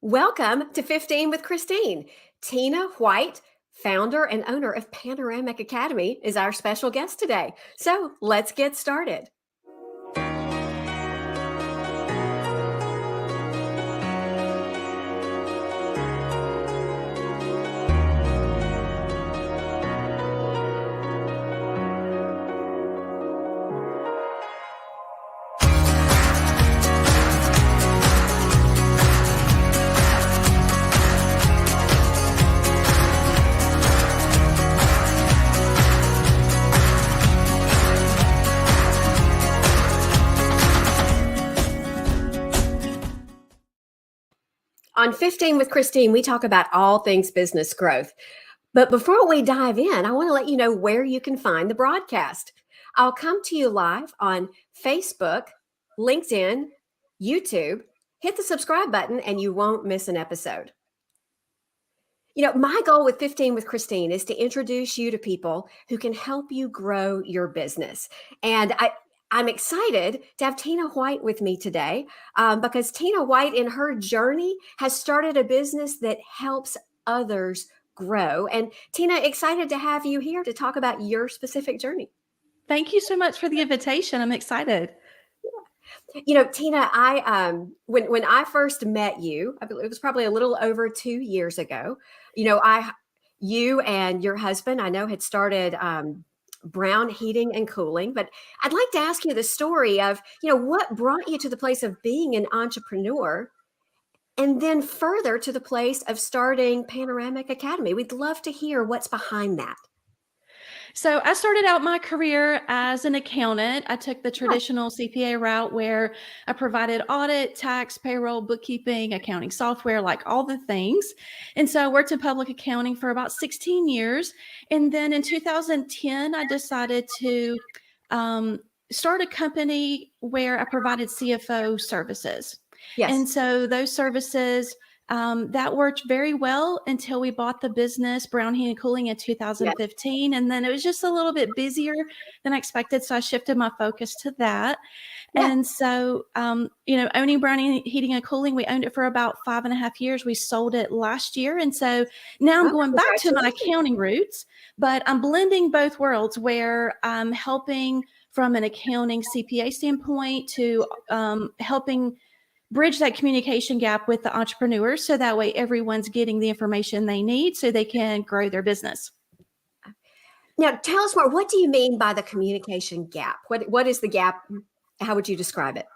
Welcome to 15 with Christine. Tina White, founder and owner of Panoramic Academy, is our special guest today. So let's get started. On 15 with Christine, we talk about all things business growth. But before we dive in, I want to let you know where you can find the broadcast. I'll come to you live on Facebook, LinkedIn, YouTube. Hit the subscribe button and you won't miss an episode. My goal with 15 with Christine is to introduce you to people who can help you grow your business. And I'm excited to have Tina White with me today because Tina White, in her journey, has started a business that helps others grow. And Tina, excited to have you here to talk about your specific journey. Thank you so much for the invitation. I'm excited. Tina, when I first met you, I believe it was probably a little over 2 years ago. You and your husband, I know, had started Brown Heating and Cooling, but I'd like to ask you the story of, what brought you to the place of being an entrepreneur and then further to the place of starting Panoramic Academy. We'd love to hear what's behind that. So I started out my career as an accountant. I took the traditional CPA route where I provided audit, tax, payroll, bookkeeping, accounting software, like all the things. And so I worked in public accounting for about 16 years. And then in 2010, I decided to start a company where I provided CFO services. Yes. And so those services that worked very well until we bought the business, Brown Heating and Cooling, in 2015. And then it was just a little bit busier than I expected. So I shifted my focus to that. And so, owning Brown Heating and Cooling, we owned it for about 5.5 years. We sold it last year. And so now I'm going back to my accounting roots, but I'm blending both worlds where I'm helping from an accounting CPA standpoint to helping bridge that communication gap with the entrepreneurs so that way everyone's getting the information they need so they can grow their business. Now, tell us more. What do you mean by the communication gap? What is the gap? How would you describe it?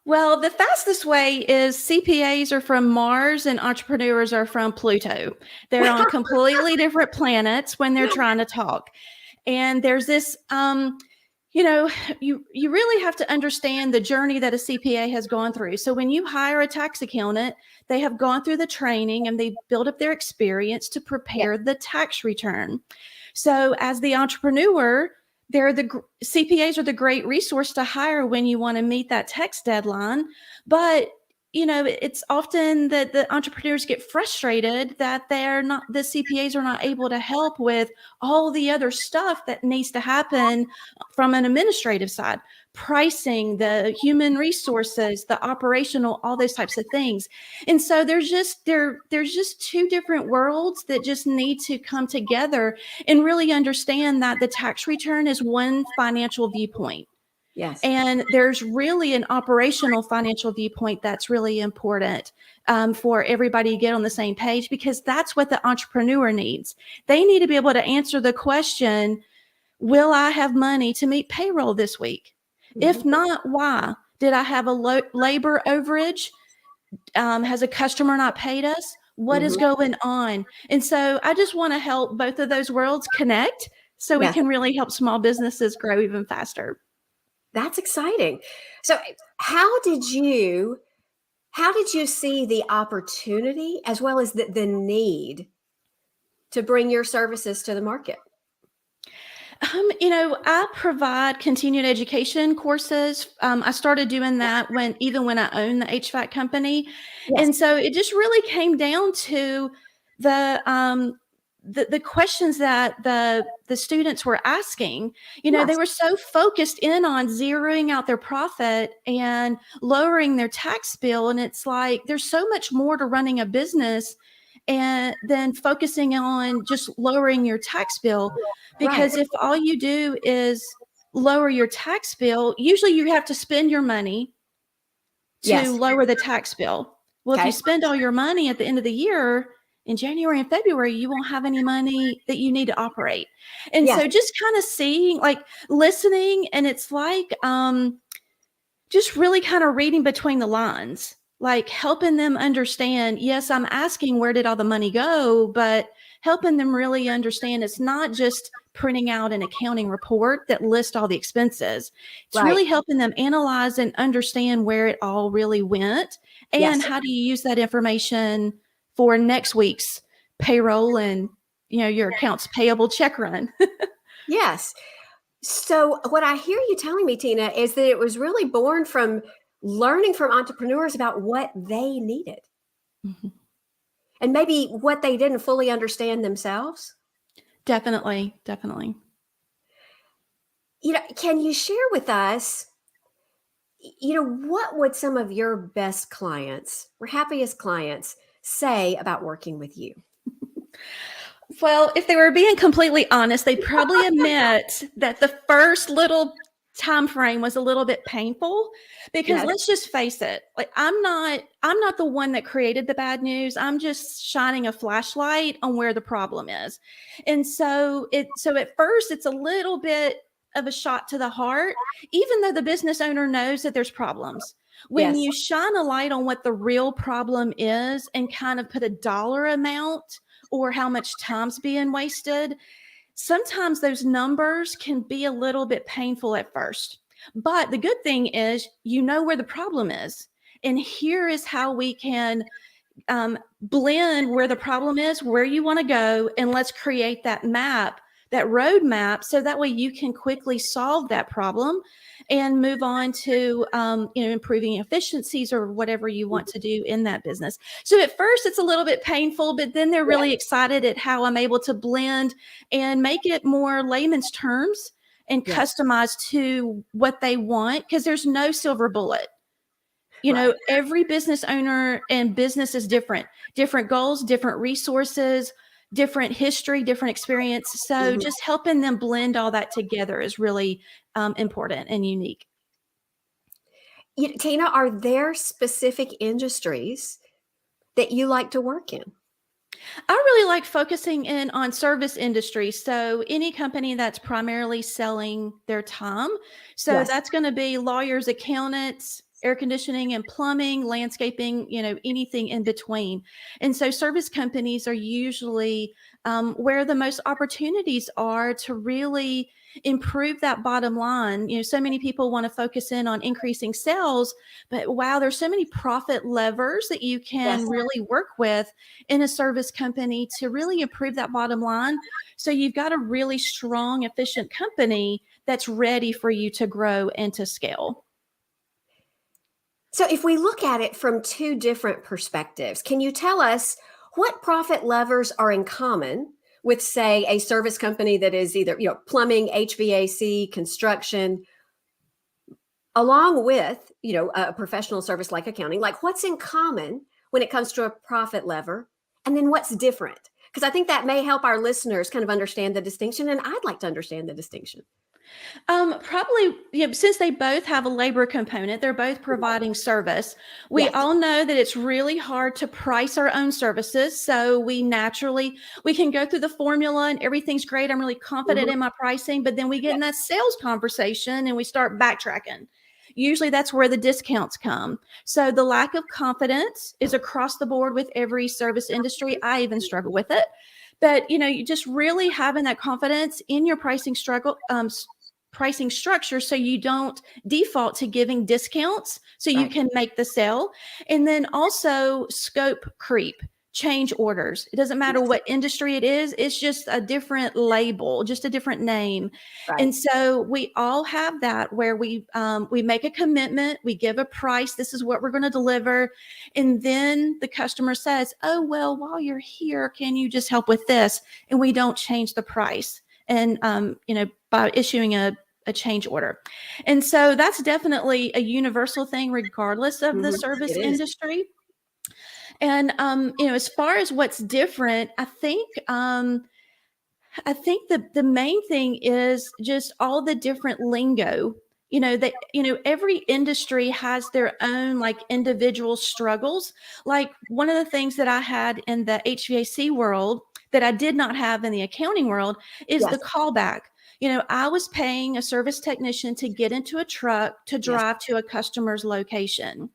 Well, the fastest way is CPAs are from Mars and entrepreneurs are from Pluto. They're on completely different planets when they're trying to talk. And there's this you really have to understand the journey that a CPA has gone through. So when you hire a tax accountant, they have gone through the training and they've built up their experience to prepare the tax return. So as the entrepreneur, CPAs are the great resource to hire when you want to meet that tax deadline. But it's often that the entrepreneurs get frustrated that the CPAs are not able to help with all the other stuff that needs to happen from an administrative side, pricing, the human resources, the operational, all those types of things. And so there's just two different worlds that just need to come together and really understand that the tax return is one financial viewpoint. Yes. And there's really an operational financial viewpoint that's really important for everybody to get on the same page, because that's what the entrepreneur needs. They need to be able to answer the question, will I have money to meet payroll this week? Mm-hmm. If not, why? Did I have a labor overage? Has a customer not paid us? What is going on? And so I just want to help both of those worlds connect so we can really help small businesses grow even faster. That's exciting. So how did you see the opportunity as well as the need to bring your services to the market? I provide continued education courses. I started doing that when I owned the HVAC company. Yes. And so it just really came down to the the questions that the students were asking, they Yes. were so focused in on zeroing out their profit and lowering their tax bill. And it's like, there's so much more to running a business and then focusing on just lowering your tax bill. Right. Because if all you do is lower your tax bill, usually you have to spend your money to Yes. lower the tax bill. Well, if you Okay. spend all your money at the end of the year, in January and February, you won't have any money that you need to operate. And Yes. so just kind of seeing, like listening, and it's like just really kind of reading between the lines, like helping them understand, yes, I'm asking where did all the money go, but helping them really understand it's not just printing out an accounting report that lists all the expenses. It's Right. really helping them analyze and understand where it all really went and Yes. how do you use that information for next week's payroll and your accounts payable check run. Yes. So what I hear you telling me, Tina, is that it was really born from learning from entrepreneurs about what they needed Mhm. and maybe what they didn't fully understand themselves. Definitely. Can you share with us, what would some of your best clients or happiest clients say about working with you? Well, if they were being completely honest, they'd probably admit that the first little time frame was a little bit painful because Yes. let's just face it, like I'm not the one that created the bad news. I'm just shining a flashlight on where the problem is. And so at first it's a little bit of a shot to the heart, even though the business owner knows that there's problems. When Yes. you shine a light on what the real problem is and kind of put a dollar amount or how much time's being wasted, sometimes those numbers can be a little bit painful at first. But the good thing is, where the problem is. And here is how we can blend where the problem is, where you want to go, and let's create that map, that roadmap, so that way you can quickly solve that problem and move on to improving efficiencies or whatever you want to do in that business. So at first it's a little bit painful, but then they're Yes. really excited at how I'm able to blend and make it more layman's terms and Yes. customized to what they want, because there's no silver bullet. Right. Every business owner and business is different goals, different resources, different history, different experience. So Mhm. just helping them blend all that together is really important and unique. Tina, are there specific industries that you like to work in? I really like focusing in on service industry. So any company that's primarily selling their time. So Yes. that's going to be lawyers, accountants, air conditioning and plumbing, landscaping, anything in between. And so service companies are usually where the most opportunities are to really improve that bottom line. So many people want to focus in on increasing sales, but wow, there's so many profit levers that you Yes. can really work with in a service company to really improve that bottom line. So you've got a really strong, efficient company that's ready for you to grow and to scale. So if we look at it from two different perspectives, can you tell us what profit levers are in common with, say, a service company that is either, plumbing, HVAC, construction, along with, a professional service like accounting? Like, what's in common when it comes to a profit lever? And then what's different? Because I think that may help our listeners kind of understand the distinction, and I'd like to understand the distinction. Probably, since they both have a labor component, they're both providing service. We Yes. all know that it's really hard to price our own services. So we can go through the formula and everything's great. I'm really confident Mhm. in my pricing, but then we get Yes. in that sales conversation and we start backtracking. Usually that's where the discounts come. So the lack of confidence is across the board with every service industry. I even struggle with it. But you just really having that confidence in your pricing structure so you don't default to giving discounts so you Right. can make the sale. And then also scope creep. change orders. It doesn't matter Yes. what industry it is. It's just a different label, just a different name. Right. And so we all have that where we make a commitment, we give a price. This is what we're going to deliver. And then the customer says, oh, well, while you're here, can you just help with this? And we don't change the price. And, by issuing a change order. And so that's definitely a universal thing, regardless of the service It is. industry. And, as far as what's different, I think the main thing is just all the different lingo, that, every industry has their own like individual struggles. Like one of the things that I had in the HVAC world that I did not have in the accounting world is the callback. I was paying a service technician to get into a truck to drive to a customer's location.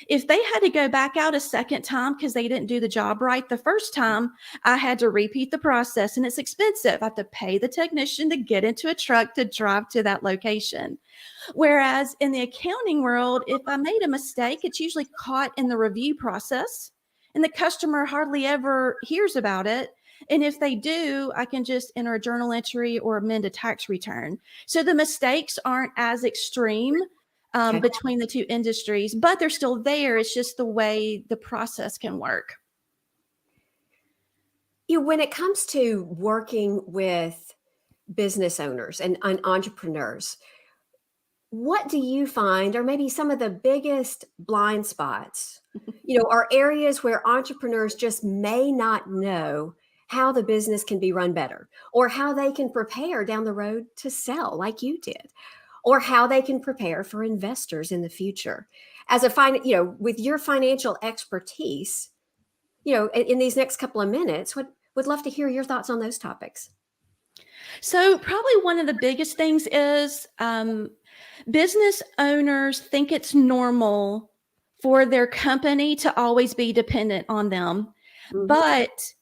If they had to go back out a second time because they didn't do the job right the first time, I had to repeat the process, and it's expensive. I have to pay the technician to get into a truck to drive to that location. Whereas in the accounting world, if I made a mistake, it's usually caught in the review process, and the customer hardly ever hears about it. And if they do, I can just enter a journal entry or amend a tax return. So the mistakes aren't as extreme between the two industries, but they're still there. It's just the way the process can work. When it comes to working with business owners and entrepreneurs, what do you find are maybe some of the biggest blind spots, are areas where entrepreneurs just may not know how the business can be run better, or how they can prepare down the road to sell like you did, or how they can prepare for investors in the future? As a with your financial expertise, in these next couple of minutes, would love to hear your thoughts on those topics. So probably one of the biggest things is business owners think it's normal for their company to always be dependent on them. Mm-hmm. But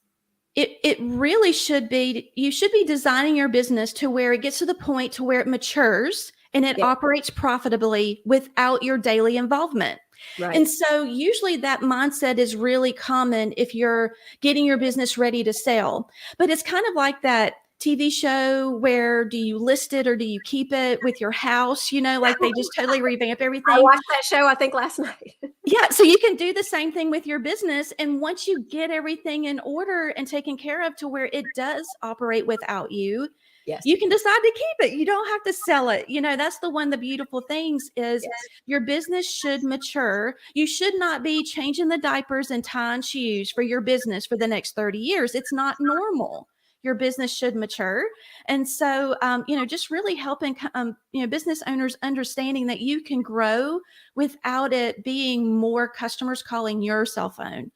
it really should be, you should be designing your business to where it gets to the point to where it matures and it operates profitably without your daily involvement. Right. And so usually that mindset is really common if you're getting your business ready to sell. But it's kind of like that TV show where do you list it or do you keep it with your house? Like they just totally revamp everything. I watched that show, I think last night. Yeah. So you can do the same thing with your business. And once you get everything in order and taken care of to where it does operate without you, you can decide to keep it. You don't have to sell it. That's one of the beautiful things is your business should mature. You should not be changing the diapers and tying shoes for your business for the next 30 years. It's not normal. Your business should mature. And so, just really helping, business owners understanding that you can grow without it being more customers calling your cell phone,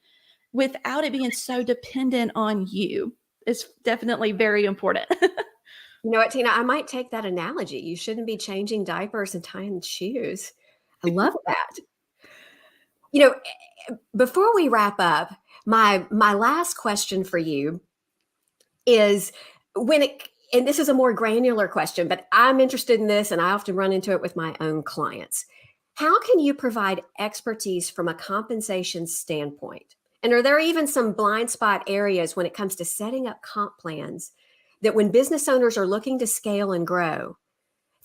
without it being so dependent on you is definitely very important. You know what, Tina, I might take that analogy. You shouldn't be changing diapers and tying shoes. I love that. Before we wrap up, my last question for you is and this is a more granular question, but I'm interested in this and I often run into it with my own clients. How can you provide expertise from a compensation standpoint? And are there even some blind spot areas when it comes to setting up comp plans that when business owners are looking to scale and grow,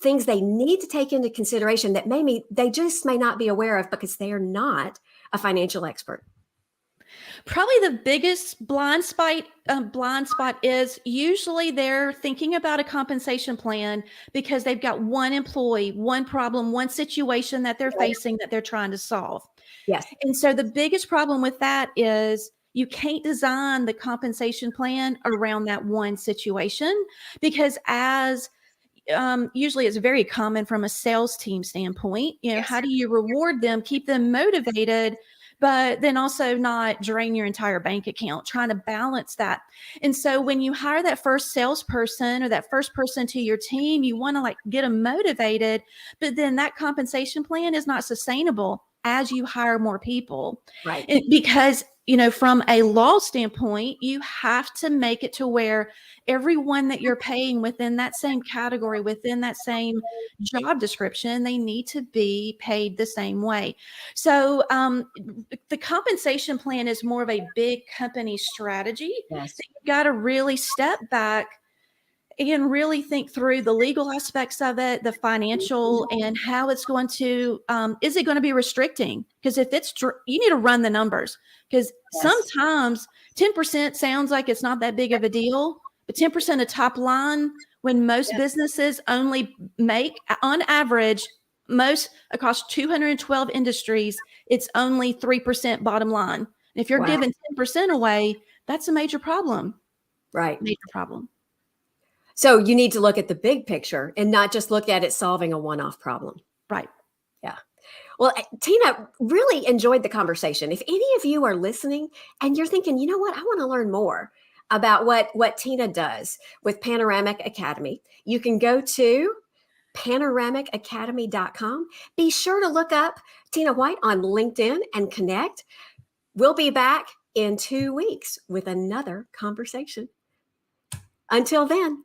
things they need to take into consideration that maybe they just may not be aware of because they are not a financial expert? Probably the biggest blind spot is usually they're thinking about a compensation plan because they've got one employee, one problem, one situation that they're facing that they're trying to solve. Yes. And so the biggest problem with that is you can't design the compensation plan around that one situation because usually it's very common from a sales team standpoint, how do you reward them, keep them motivated, but then also not drain your entire bank account, trying to balance that. And so when you hire that first salesperson or that first person to your team, you want to get them motivated, but then that compensation plan is not sustainable as you hire more people. Right. Because from a law standpoint, you have to make it to where everyone that you're paying within that same category, within that same job description, they need to be paid the same way. So the compensation plan is more of a big company strategy Yes. that you've got to really step back and really think through the legal aspects of it, the financial, and how it's going to, is it going to be restricting? Because if it's, you need to run the numbers, because Yes. sometimes 10% sounds like it's not that big of a deal, but 10% of top line, when most businesses only make, on average, most across 212 industries, it's only 3% bottom line. And if you're Wow. giving 10% away, that's a major problem. Right. Major problem. So you need to look at the big picture and not just look at it solving a one-off problem. Right. Yeah. Well, Tina, really enjoyed the conversation. If any of you are listening and you're thinking, you know what, I want to learn more about what Tina does with Panoramic Academy, you can go to panoramicacademy.com. Be sure to look up Tina White on LinkedIn and connect. We'll be back in 2 weeks with another conversation. Until then,